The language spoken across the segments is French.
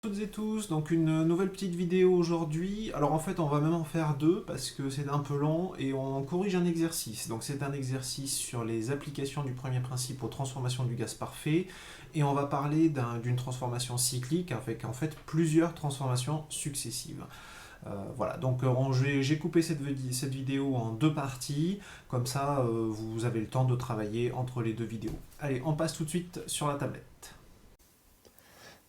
Toutes et tous, donc une nouvelle petite vidéo aujourd'hui. Alors en fait on va même en faire deux parce que c'est un peu long et on corrige un exercice. Donc c'est un exercice sur les applications du premier principe aux transformations du gaz parfait et on va parler d'une transformation cyclique avec en fait plusieurs transformations successives. Voilà, donc j'ai coupé cette vidéo en deux parties, comme ça vous avez le temps de travailler entre les deux vidéos. Allez, on passe tout de suite sur la tablette.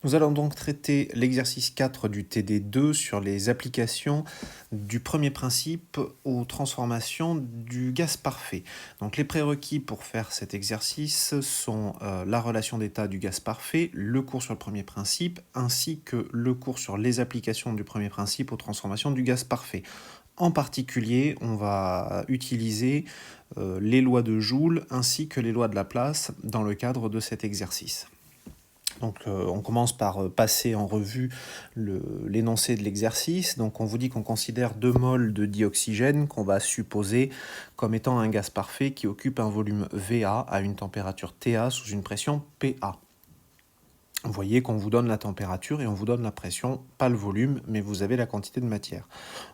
Nous allons donc traiter l'exercice 4 du TD2 sur les applications du premier principe aux transformations du gaz parfait. Donc les prérequis pour faire cet exercice sont la relation d'état du gaz parfait, le cours sur le premier principe, ainsi que le cours sur les applications du premier principe aux transformations du gaz parfait. En particulier, on va utiliser les lois de Joule ainsi que les lois de Laplace dans le cadre de cet exercice. Donc on commence par passer en revue l'énoncé de l'exercice. Donc on vous dit qu'on considère 2 moles de dioxygène qu'on va supposer comme étant un gaz parfait qui occupe un volume VA à une température TA sous une pression PA. Vous voyez qu'on vous donne la température et on vous donne la pression, pas le volume, mais vous avez la quantité de matière.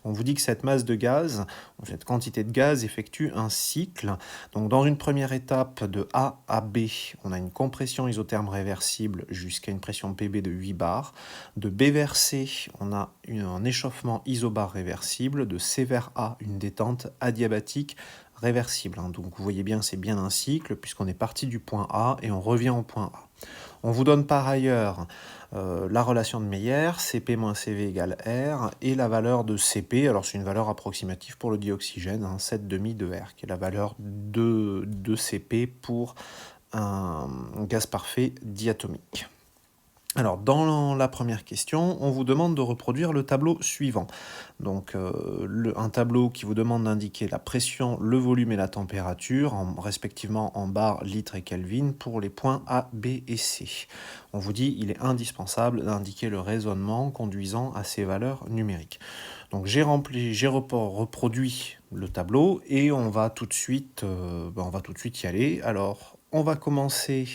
On vous dit que cette masse de gaz, cette quantité de gaz effectue un cycle. Donc dans une première étape de A à B, on a une compression isotherme réversible jusqu'à une pression PB de 8 bars. De B vers C, on a un échauffement isobar réversible. De C vers A, une détente adiabatique réversible. Donc vous voyez bien, c'est bien un cycle puisqu'on est parti du point A et on revient au point A. On vous donne par ailleurs la relation de Meyer, Cp moins Cv égale R, et la valeur de Cp, alors c'est une valeur approximative pour le dioxygène, 7,5 de R, qui est la valeur de Cp pour un gaz parfait diatomique. Alors, dans la première question, on vous demande de reproduire le tableau suivant. Donc, un tableau qui vous demande d'indiquer la pression, le volume et la température, respectivement en bars, litres et Kelvin, pour les points A, B et C. On vous dit qu'il est indispensable d'indiquer le raisonnement conduisant à ces valeurs numériques. Donc, j'ai reproduit le tableau et on va tout de suite y aller. Alors, on va commencer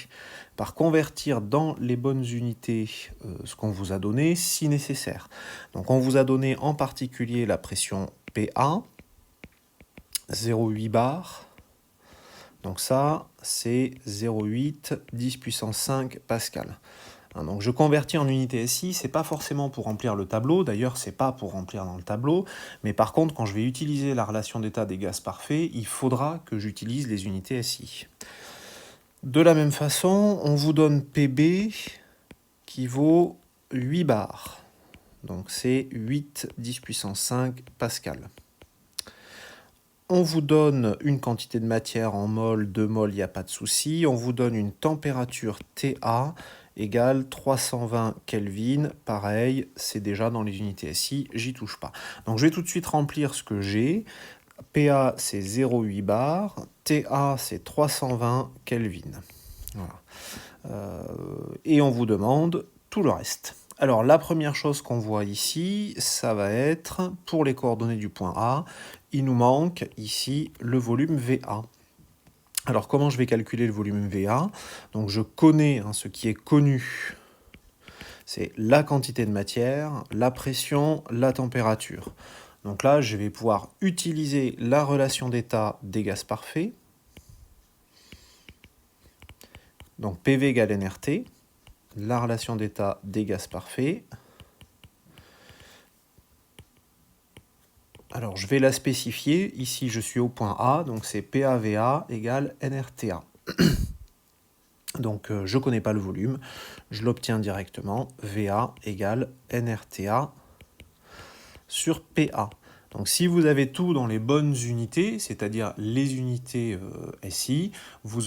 par convertir dans les bonnes unités ce qu'on vous a donné, si nécessaire. Donc on vous a donné en particulier la pression PA, 0,8 bar. Donc ça, c'est 0,8 10 puissance 5 pascal. Donc je convertis en unité SI, c'est pas forcément pour remplir le tableau, d'ailleurs c'est pas pour remplir dans le tableau, mais par contre quand je vais utiliser la relation d'état des gaz parfaits, il faudra que j'utilise les unités SI. De la même façon, on vous donne PB qui vaut 8 bars. Donc c'est 8 10 puissance 5 pascal. On vous donne une quantité de matière en mol, 2 mols, il n'y a pas de souci. On vous donne une température TA égale 320 Kelvin. Pareil, c'est déjà dans les unités SI, j'y touche pas. Donc je vais tout de suite remplir ce que j'ai. PA c'est 0,8 bar, TA c'est 320 Kelvin. Voilà. Et on vous demande tout le reste. Alors la première chose qu'on voit ici, ça va être, pour les coordonnées du point A, il nous manque ici le volume VA. Alors comment je vais calculer le volume VA? Donc je connais ce qui est connu, c'est la quantité de matière, la pression, la température. Donc là, je vais pouvoir utiliser la relation d'état des gaz parfaits. Donc PV égale nRT, la relation d'état des gaz parfaits. Alors je vais la spécifier, ici je suis au point A, donc c'est PAVA égale nRTA. Donc je ne connais pas le volume, je l'obtiens directement, VA égale nRTA sur PA. Donc si vous avez tout dans les bonnes unités, c'est-à-dire les unités SI, vous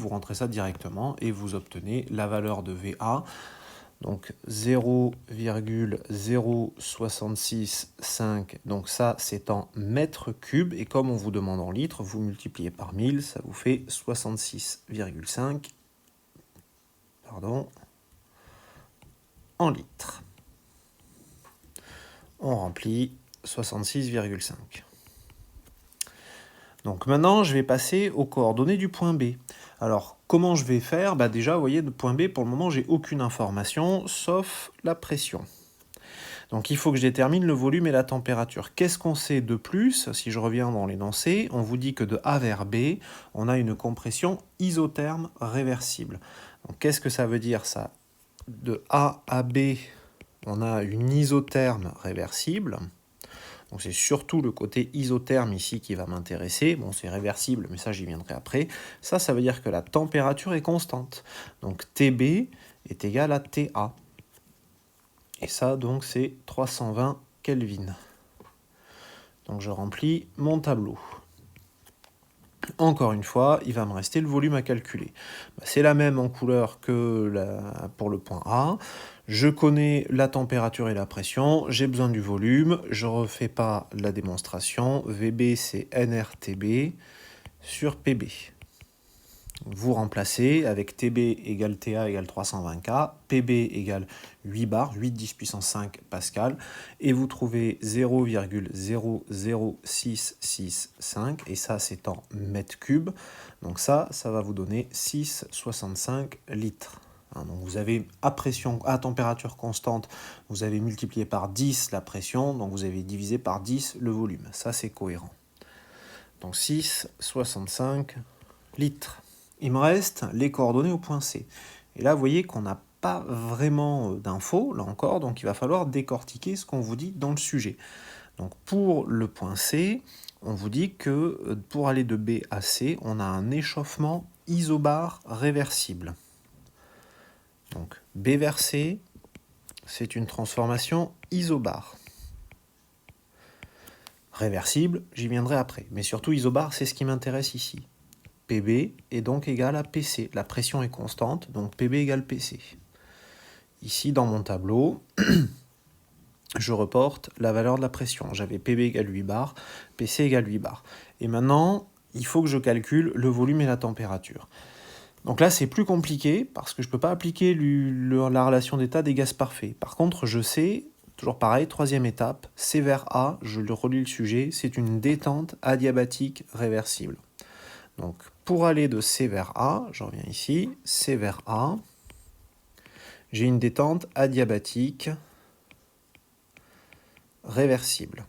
rentrez ça directement et vous obtenez la valeur de VA. Donc 0,0665, donc ça c'est en mètres cubes, et comme on vous demande en litres, vous multipliez par 1000, ça vous fait 66,5 en litres. On remplit 66,5. Donc maintenant, je vais passer aux coordonnées du point B. Alors, comment je vais faire? Déjà, vous voyez, le point B, pour le moment, j'ai aucune information, sauf la pression. Donc il faut que je détermine le volume et la température. Qu'est-ce qu'on sait de plus? Si je reviens dans l'énoncé, on vous dit que de A vers B, on a une compression isotherme réversible. Donc qu'est-ce que ça veut dire ça? De A à B, on a une isotherme réversible. Donc c'est surtout le côté isotherme ici qui va m'intéresser. Bon, c'est réversible, mais ça j'y viendrai après. Ça veut dire que la température est constante. Donc TB est égal à TA. Et ça, donc, c'est 320 Kelvin. Donc je remplis mon tableau. Encore une fois, il va me rester le volume à calculer. C'est la même en couleur que pour le point A. Je connais la température et la pression, j'ai besoin du volume, je ne refais pas la démonstration. VB, c'est nRTB sur PB. Vous remplacez avec TB égale TA égale 320K, PB égale 8 bars, 8 10 puissance 5 pascal, et vous trouvez 0,00665, et ça c'est en mètres cubes, donc ça va vous donner 6,65 litres. Donc vous avez à température constante, vous avez multiplié par 10 la pression, donc vous avez divisé par 10 le volume, ça c'est cohérent. Donc 6,65 litres. Il me reste les coordonnées au point C. Et là, vous voyez qu'on n'a pas vraiment d'infos, là encore, donc il va falloir décortiquer ce qu'on vous dit dans le sujet. Donc pour le point C, on vous dit que pour aller de B à C, on a un échauffement isobar réversible. Donc B vers C, c'est une transformation isobar. Réversible, j'y viendrai après. Mais surtout isobar, c'est ce qui m'intéresse ici. PB est donc égal à PC. La pression est constante, donc PB égale PC. Ici, dans mon tableau, je reporte la valeur de la pression. J'avais PB égale 8 bars, PC égale 8 bars. Et maintenant, il faut que je calcule le volume et la température. Donc là, c'est plus compliqué, parce que je ne peux pas appliquer la relation d'état des gaz parfaits. Par contre, je sais, toujours pareil, troisième étape, C vers A, je le relis le sujet, c'est une détente adiabatique réversible. Donc, pour aller de C vers A, je reviens ici, C vers A, j'ai une détente adiabatique réversible.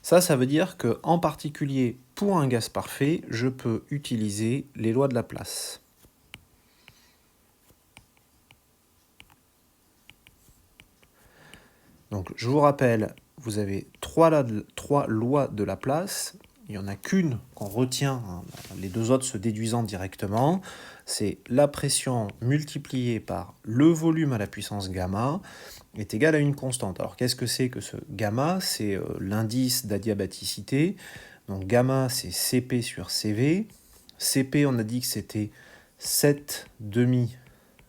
Ça veut dire que, en particulier pour un gaz parfait, je peux utiliser les lois de Laplace. Donc, je vous rappelle, vous avez trois lois de Laplace. Il n'y en a qu'une qu'on retient, les deux autres se déduisant directement. C'est la pression multipliée par le volume à la puissance gamma est égal à une constante. Alors qu'est-ce que c'est que ce gamma? C'est l'indice d'adiabaticité. Donc gamma, c'est CP sur CV. CP, on a dit que c'était 7,5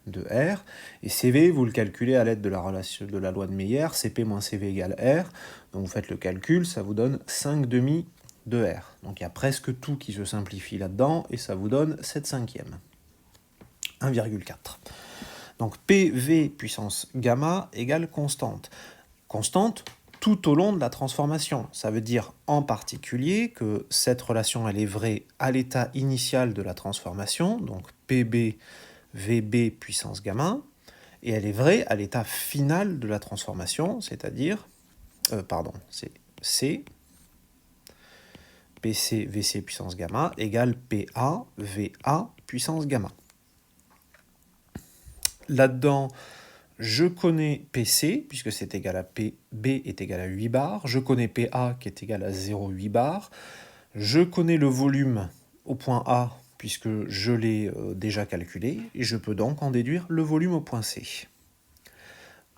de R, et CV, vous le calculez à l'aide de la relation de la loi de Meyer, CP moins CV égale R, donc vous faites le calcul, ça vous donne 5,5 de R. Donc il y a presque tout qui se simplifie là-dedans, et ça vous donne 7 cinquièmes, 1,4. Donc PV puissance gamma égale constante. Constante tout au long de la transformation. Ça veut dire en particulier que cette relation, elle est vraie à l'état initial de la transformation, donc PB VB puissance gamma, et elle est vraie à l'état final de la transformation, c'est-à-dire, c'est C, PC VC puissance gamma, égale PA VA puissance gamma. Là-dedans, je connais PC, puisque c'est égal à PB est égal à 8 bars, je connais PA qui est égal à 0,8 bars, je connais le volume au point A, puisque je l'ai déjà calculé, et je peux donc en déduire le volume au point C.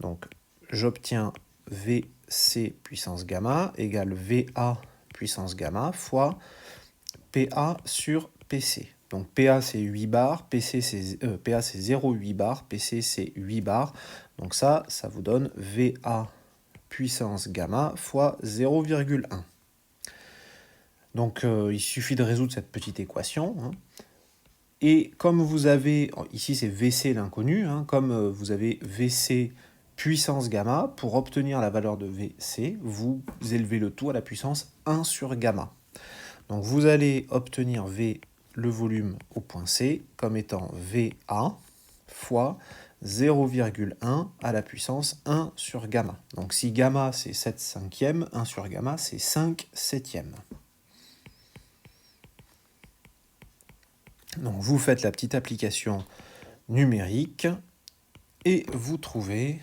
Donc, j'obtiens VC puissance gamma égale VA puissance gamma fois PA sur PC. Donc, PA, c'est 8 bars, PA, c'est 0,8 bars, PC, c'est 8 bars. Donc ça vous donne VA puissance gamma fois 0,1. Donc, il suffit de résoudre cette petite équation, Et comme vous avez, ici c'est VC l'inconnu, comme vous avez VC puissance gamma, pour obtenir la valeur de Vc, vous élevez le tout à la puissance 1 sur gamma. Donc vous allez obtenir V, le volume au point C, comme étant VA fois 0,1 à la puissance 1 sur gamma. Donc si gamma c'est 7 cinquièmes, 1 sur gamma c'est 5 septièmes. Donc vous faites la petite application numérique et vous trouvez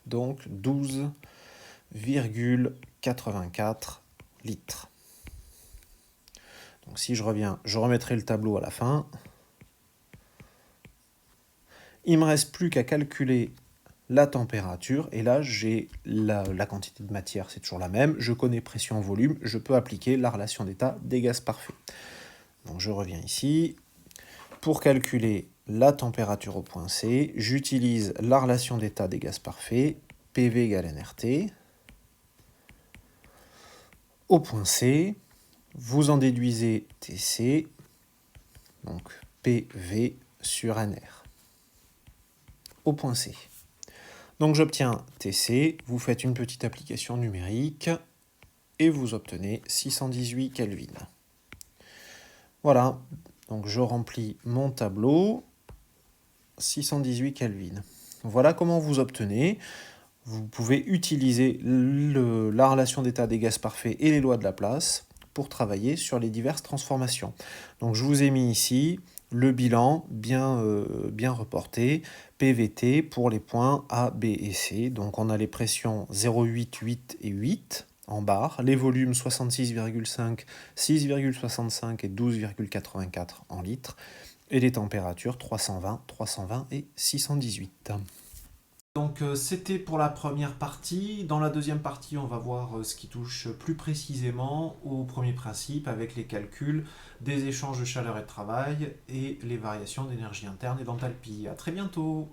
donc 12,84 litres. Donc si je reviens, je remettrai le tableau à la fin. Il ne me reste plus qu'à calculer la température, et là j'ai la quantité de matière, c'est toujours la même, je connais pression, volume, je peux appliquer la relation d'état des gaz parfaits. Donc je reviens ici. Pour calculer la température au point C, j'utilise la relation d'état des gaz parfaits, PV égale nRT. Au point C, vous en déduisez TC, donc PV sur nR. Au point C. Donc j'obtiens TC, vous faites une petite application numérique et vous obtenez 618 Kelvin. Voilà, donc je remplis mon tableau, 618 Kelvin. Voilà comment vous obtenez. Vous pouvez utiliser la relation d'état des gaz parfaits et les lois de Laplace pour travailler sur les diverses transformations. Donc je vous ai mis ici le bilan bien reporté, PVT pour les points A, B et C. Donc on a les pressions 0,8, 8 et 8 en barre, les volumes 66,5, 6,65 et 12,84 en litres, et les températures 320, 320 et 618. Donc c'était pour la première partie. Dans la deuxième partie, on va voir ce qui touche plus précisément au premier principe avec les calculs des échanges de chaleur et de travail et les variations d'énergie interne et d'enthalpie. À très bientôt!